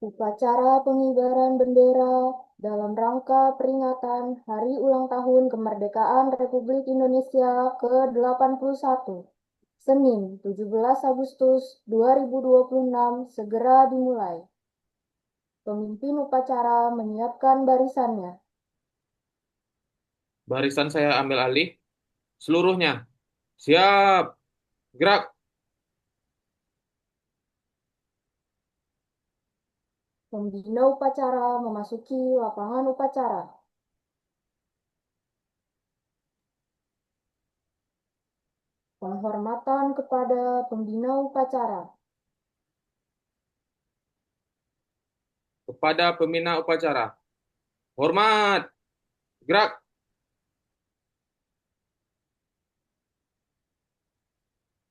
Upacara pengibaran bendera dalam rangka peringatan Hari Ulang Tahun Kemerdekaan Republik Indonesia ke-81, Senin 17 Agustus 2026 segera dimulai. Pemimpin upacara menyiapkan barisannya. Barisan saya ambil alih. Seluruhnya. Siap. Gerak. Pembina upacara memasuki lapangan upacara. Penghormatan kepada pembina upacara. Kepada pembina upacara. Hormat. Gerak.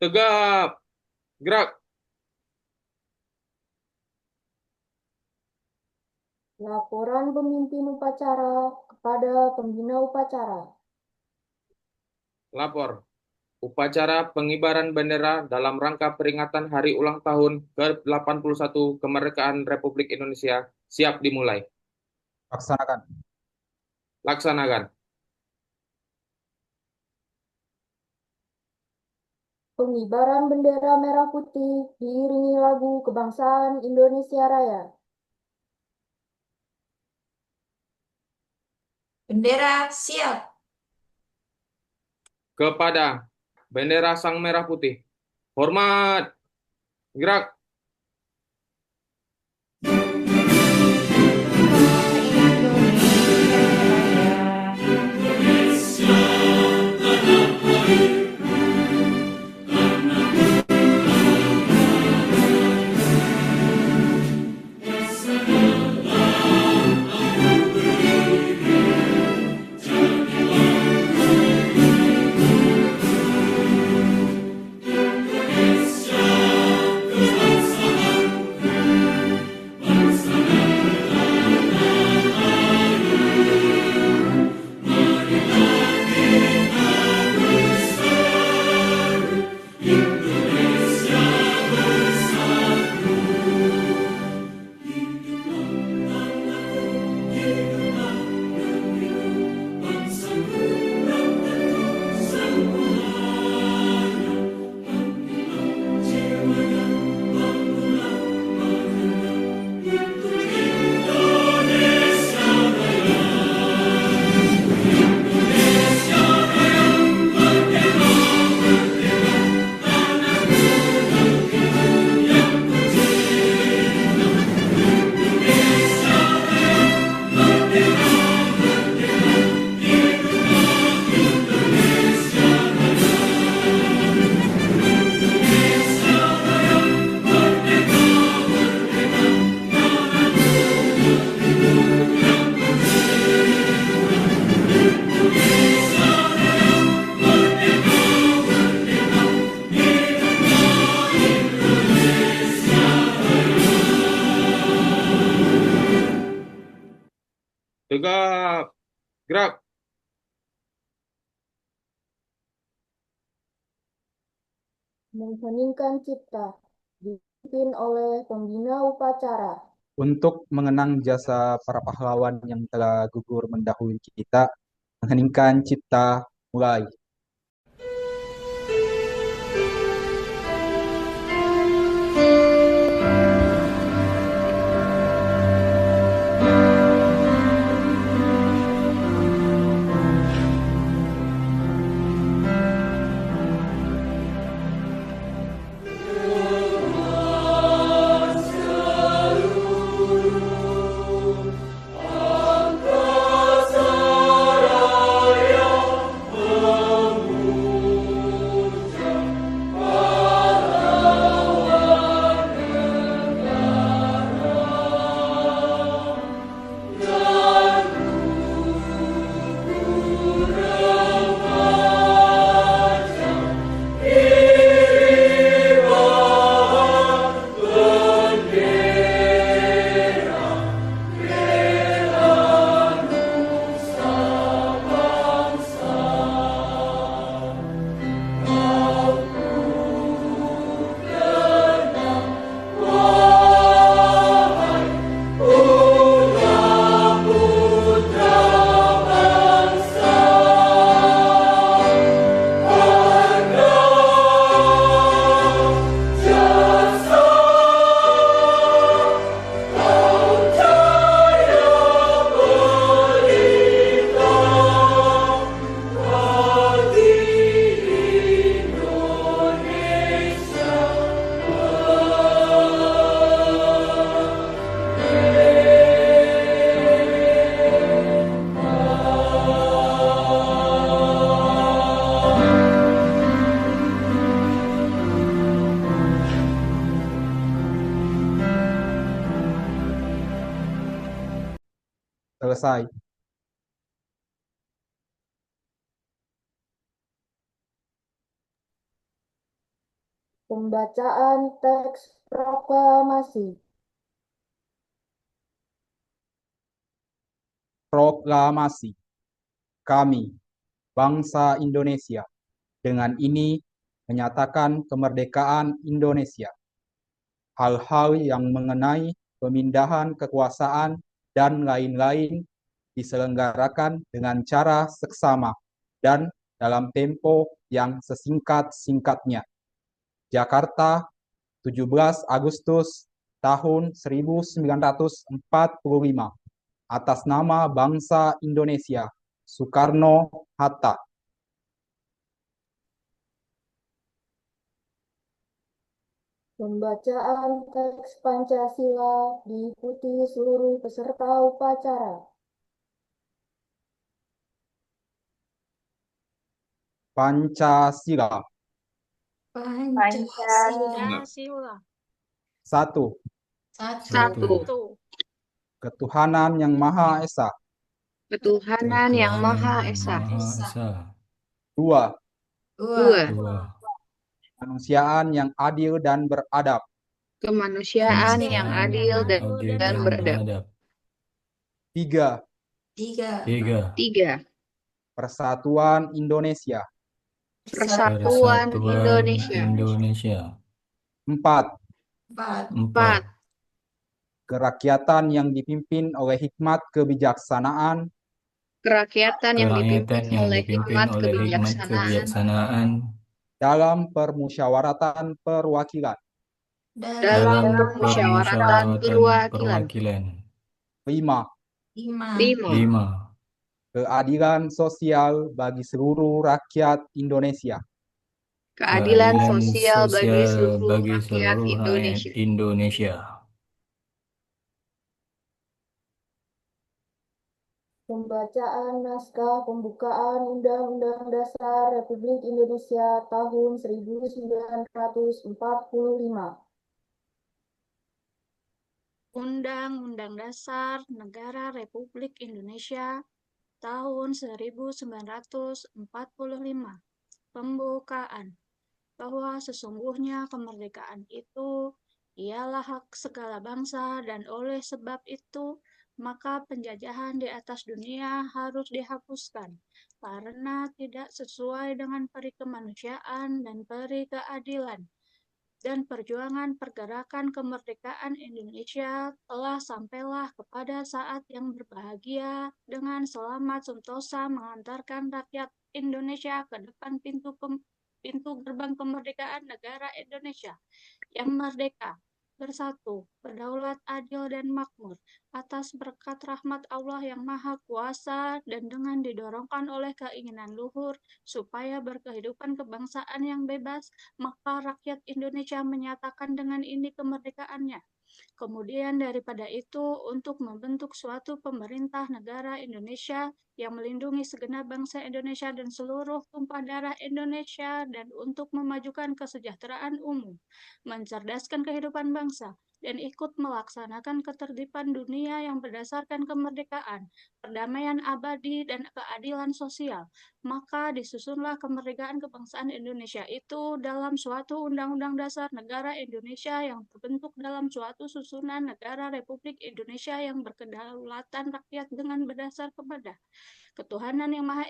Tegap. Gerak. Laporan pemimpin upacara kepada pembina upacara. Lapor. Upacara pengibaran bendera dalam rangka peringatan Hari Ulang Tahun ke-81 Kemerdekaan Republik Indonesia siap dimulai. Laksanakan. Laksanakan. Pengibaran bendera merah putih diiringi lagu kebangsaan Indonesia Raya. Bendera siap. Kepada bendera Sang Merah Putih. Hormat. Gerak. Tegap. Gerak. Mengheningkan cipta dipimpin oleh pembina upacara. Untuk mengenang jasa para pahlawan yang telah gugur mendahului kita, mengheningkan cipta mulai. Angkasa Raya, Selesai. Pembacaan teks proklamasi. Proklamasi. Kami, bangsa Indonesia, dengan ini menyatakan kemerdekaan Indonesia. Hal-hal yang mengenai pemindahan kekuasaan dan lain-lain diselenggarakan dengan cara seksama dan dalam tempo yang sesingkat-singkatnya. Jakarta, 17 Agustus tahun 1945. Atas nama bangsa Indonesia, Soekarno-Hatta. Pembacaan teks Pancasila diikuti seluruh peserta upacara. Pancasila. Pancasila. 1. Satu. Ketuhanan Yang Maha Esa. Ketuhanan Yang Maha Esa. 2. Dua. Kemanusiaan yang adil dan beradab. Kemanusiaan yang adil dan beradab. 3. Tiga. Persatuan Indonesia. Persatuan Indonesia. 4. Empat. Kerakyatan yang dipimpin oleh hikmat kebijaksanaan Kerakyatan yang dipimpin oleh hikmat kebijaksanaan dalam permusyawaratan perwakilan. dalam permusyawaratan perwakilan. 5. Lima. Keadilan sosial bagi seluruh rakyat Indonesia. Keadilan sosial bagi seluruh rakyat Indonesia. Pembacaan naskah pembukaan Undang-Undang Dasar Republik Indonesia tahun 1945. Undang-Undang Dasar Negara Republik Indonesia tahun 1945. Pembukaan. Bahwa sesungguhnya kemerdekaan itu ialah hak segala bangsa dan oleh sebab itu maka penjajahan di atas dunia harus dihapuskan karena tidak sesuai dengan peri kemanusiaan dan peri keadilan. Dan perjuangan pergerakan kemerdekaan Indonesia telah sampailah kepada saat yang berbahagia dengan selamat sentosa mengantarkan rakyat Indonesia ke depan pintu gerbang kemerdekaan negara Indonesia yang merdeka, bersatu, berdaulat, adil, dan makmur atas berkat rahmat Allah yang Maha Kuasa dan dengan didorongkan oleh keinginan luhur supaya berkehidupan kebangsaan yang bebas, maka rakyat Indonesia menyatakan dengan ini kemerdekaannya. Kemudian daripada itu, untuk membentuk suatu pemerintah negara Indonesia yang melindungi segenap bangsa Indonesia dan seluruh tumpah darah Indonesia dan untuk memajukan kesejahteraan umum, mencerdaskan kehidupan bangsa, dan ikut melaksanakan ketertiban dunia yang berdasarkan kemerdekaan, perdamaian abadi, dan keadilan sosial. Maka disusunlah kemerdekaan kebangsaan Indonesia itu dalam suatu Undang-Undang Dasar Negara Indonesia yang terbentuk dalam suatu susunan negara Republik Indonesia yang berkedaulatan rakyat dengan berdasar kepada ketuhanan yang Maha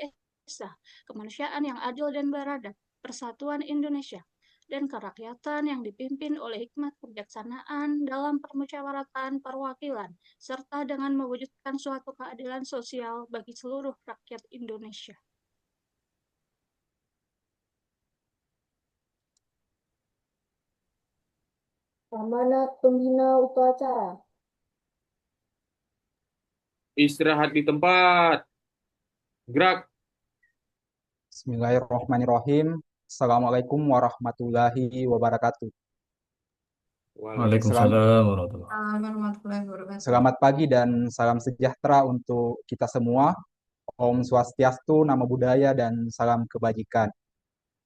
Esa, kemanusiaan yang adil dan beradab, persatuan Indonesia, dan kerakyatan yang dipimpin oleh hikmat kebijaksanaan dalam permusyawaratan perwakilan, serta dengan mewujudkan suatu keadilan sosial bagi seluruh rakyat Indonesia. Amanat Pembina Upacara. Istirahat di tempat. Gerak. Bismillahirrahmanirrahim. Assalamualaikum warahmatullahi wabarakatuh. Waalaikumsalam warahmatullahi wabarakatuh. Selamat pagi dan salam sejahtera untuk kita semua. Om Swastiastu, Namo Buddhaya, dan salam kebajikan.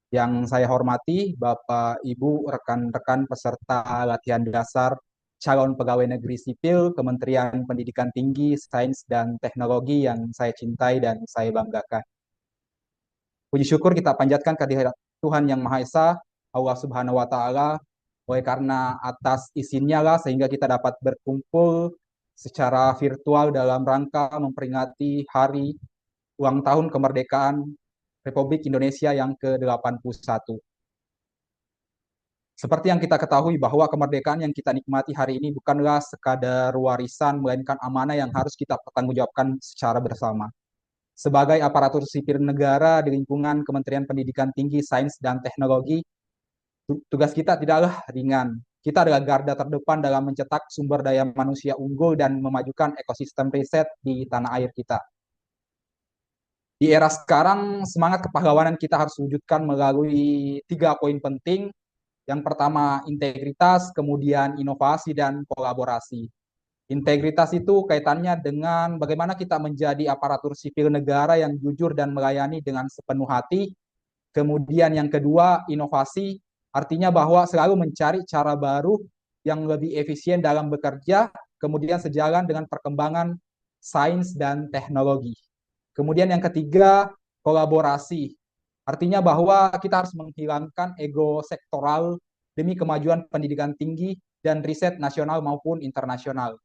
Yang saya hormati Bapak, Ibu, rekan-rekan peserta latihan dasar calon pegawai negeri sipil Kementerian Pendidikan Tinggi, Sains, dan Teknologi yang saya cintai dan saya banggakan. Puji syukur kita panjatkan kehadirat Tuhan Yang Maha Esa, Allah Subhanahu wa Ta'ala, oleh karena atas izinnya lah sehingga kita dapat berkumpul secara virtual dalam rangka memperingati hari ulang tahun kemerdekaan Republik Indonesia yang ke-81. Seperti yang kita ketahui bahwa kemerdekaan yang kita nikmati hari ini bukanlah sekadar warisan, melainkan amanah yang harus kita pertanggungjawabkan secara bersama. Sebagai aparatur sipil negara di lingkungan Kementerian Pendidikan Tinggi, Sains, dan Teknologi, tugas kita tidaklah ringan. Kita adalah garda terdepan dalam mencetak sumber daya manusia unggul dan memajukan ekosistem riset di tanah air kita. Di era sekarang, semangat kepahlawanan kita harus wujudkan melalui 3 poin penting. Yang pertama, integritas, kemudian inovasi, dan kolaborasi. Integritas itu kaitannya dengan bagaimana kita menjadi aparatur sipil negara yang jujur dan melayani dengan sepenuh hati. Kemudian yang kedua, inovasi, artinya bahwa selalu mencari cara baru yang lebih efisien dalam bekerja, kemudian sejalan dengan perkembangan sains dan teknologi. Kemudian yang ketiga, kolaborasi. Artinya bahwa kita harus menghilangkan ego sektoral demi kemajuan pendidikan tinggi dan riset nasional maupun internasional.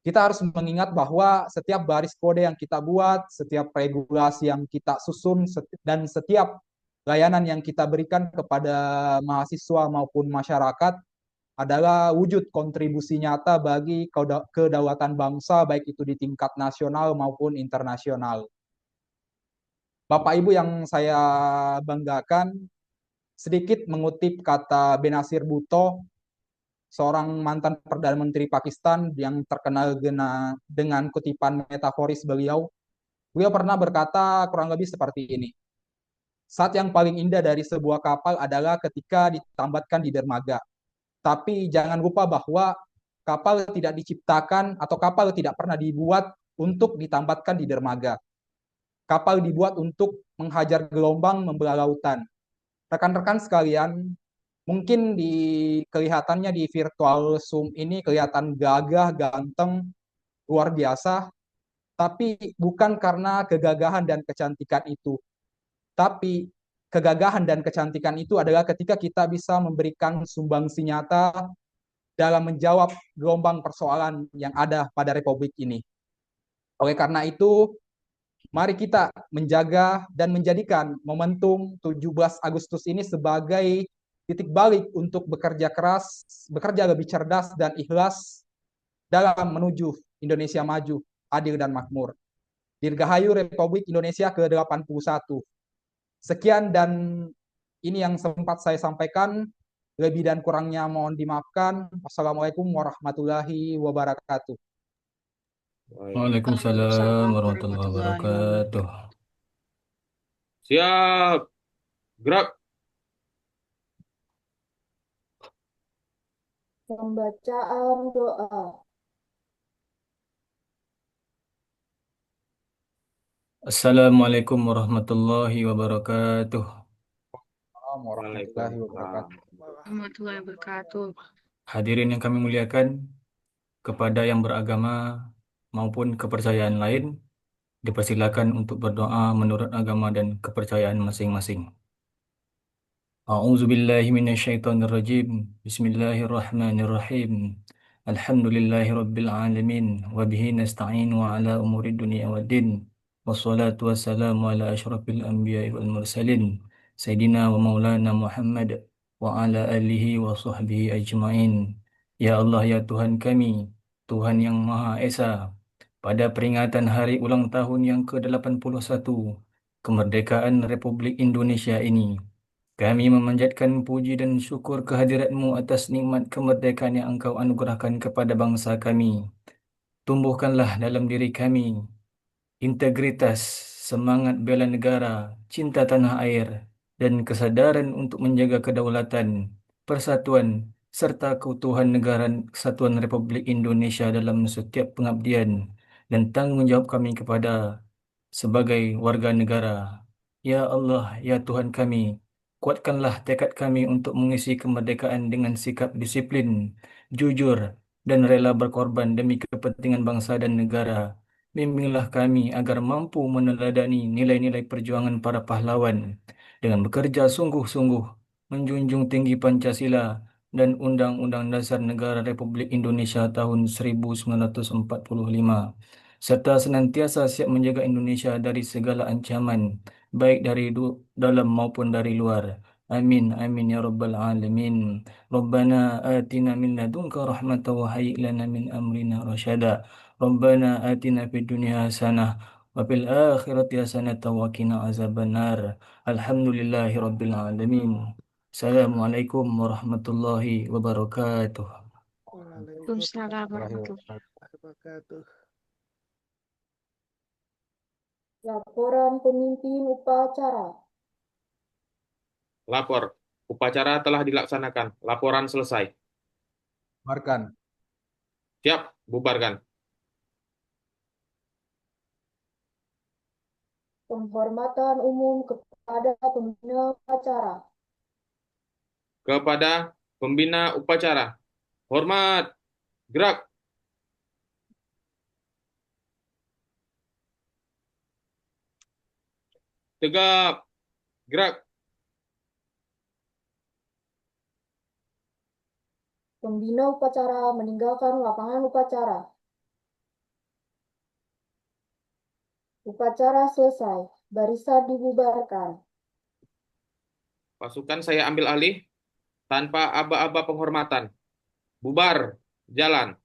Kita harus mengingat bahwa setiap baris kode yang kita buat, setiap regulasi yang kita susun, dan setiap layanan yang kita berikan kepada mahasiswa maupun masyarakat adalah wujud kontribusi nyata bagi kedaulatan bangsa, baik itu di tingkat nasional maupun internasional. Bapak Ibu yang saya banggakan, sedikit mengutip kata Benazir Bhutto, seorang mantan Perdana Menteri Pakistan yang terkenal dengan kutipan metaforis beliau. Beliau pernah berkata kurang lebih seperti ini. Saat yang paling indah dari sebuah kapal adalah ketika ditambatkan di dermaga. Tapi jangan lupa bahwa kapal tidak diciptakan atau kapal tidak pernah dibuat untuk ditambatkan di dermaga. Kapal dibuat untuk menghajar gelombang membelah lautan. Rekan-rekan sekalian, mungkin kelihatannya di virtual Zoom ini kelihatan gagah, ganteng, luar biasa, tapi bukan karena kegagahan dan kecantikan itu. Tapi kegagahan dan kecantikan itu adalah ketika kita bisa memberikan sumbangsi nyata dalam menjawab gelombang persoalan yang ada pada Republik ini. Oleh karena itu, mari kita menjaga dan menjadikan momentum 17 Agustus ini sebagai titik balik untuk bekerja keras, bekerja lebih cerdas dan ikhlas dalam menuju Indonesia maju, adil dan makmur. Dirgahayu Republik Indonesia ke-81. Sekian dan ini yang sempat saya sampaikan. Lebih dan kurangnya mohon dimaafkan. Wassalamualaikum warahmatullahi wabarakatuh. Waalaikumsalam warahmatullahi wabarakatuh. Siap. Gerak. Pembacaan doa. Assalamualaikum warahmatullahi wabarakatuh. Warahmatullahi wabarakatuh. Hadirin yang kami muliakan, kepada yang beragama maupun kepercayaan lain, dipersilakan untuk berdoa menurut agama dan kepercayaan masing-masing. A'udzu billahi minasyaitonir rajim. Bismillahirrahmanirrahim. Alhamdulillahirabbil alamin wa bihi nasta'inu ala umuri dunya waddin. Wassalatu wassalamu ala asyrafil anbiya'i wal mursalin sayyidina wa maulana Muhammad wa ala alihi wa sahbihi ajmain. Ya Allah, ya Tuhan kami, Tuhan yang Maha Esa, pada peringatan hari ulang tahun yang ke-81 kemerdekaan Republik Indonesia ini, kami memanjatkan puji dan syukur kehadirat-Mu atas nikmat kemerdekaan yang Engkau anugerahkan kepada bangsa kami. Tumbuhkanlah dalam diri kami integritas, semangat bela negara, cinta tanah air, dan kesadaran untuk menjaga kedaulatan, persatuan, serta keutuhan negara Kesatuan Republik Indonesia dalam setiap pengabdian dan tanggung jawab kami kepada sebagai warga negara. Ya Allah, ya Tuhan kami, Kuatkanlah tekad kami untuk mengisi kemerdekaan dengan sikap disiplin, jujur, dan rela berkorban demi kepentingan bangsa dan negara. Bimbinglah kami agar mampu meneladani nilai-nilai perjuangan para pahlawan dengan bekerja sungguh-sungguh, menjunjung tinggi Pancasila dan Undang-Undang Dasar Negara Republik Indonesia tahun 1945, serta senantiasa siap menjaga Indonesia dari segala ancaman, baik dari dalam maupun dari luar. Amin, amin ya rabbal alamin. Rabbana atina min ladunka rahmatan wa hayyi lana min amrina rasyada. Rabbana atina fid dunya hasanah wa fil akhirati hasanatan wa qina azabannar. Alhamdulillahi rabbil alamin. Assalamualaikum warahmatullahi wabarakatuh. Waalaikumsalam warahmatullahi wabarakatuh. Laporan pemimpin upacara. Lapor. Upacara telah dilaksanakan. Laporan selesai. Bubarkan. Siap, bubarkan. Penghormatan umum kepada pembina upacara. Kepada pembina upacara. Hormat. Gerak. Tegap. Gerak. Pembina upacara meninggalkan lapangan upacara. Upacara selesai. Barisan dibubarkan. Pasukan saya ambil alih tanpa aba-aba penghormatan. Bubar. Jalan.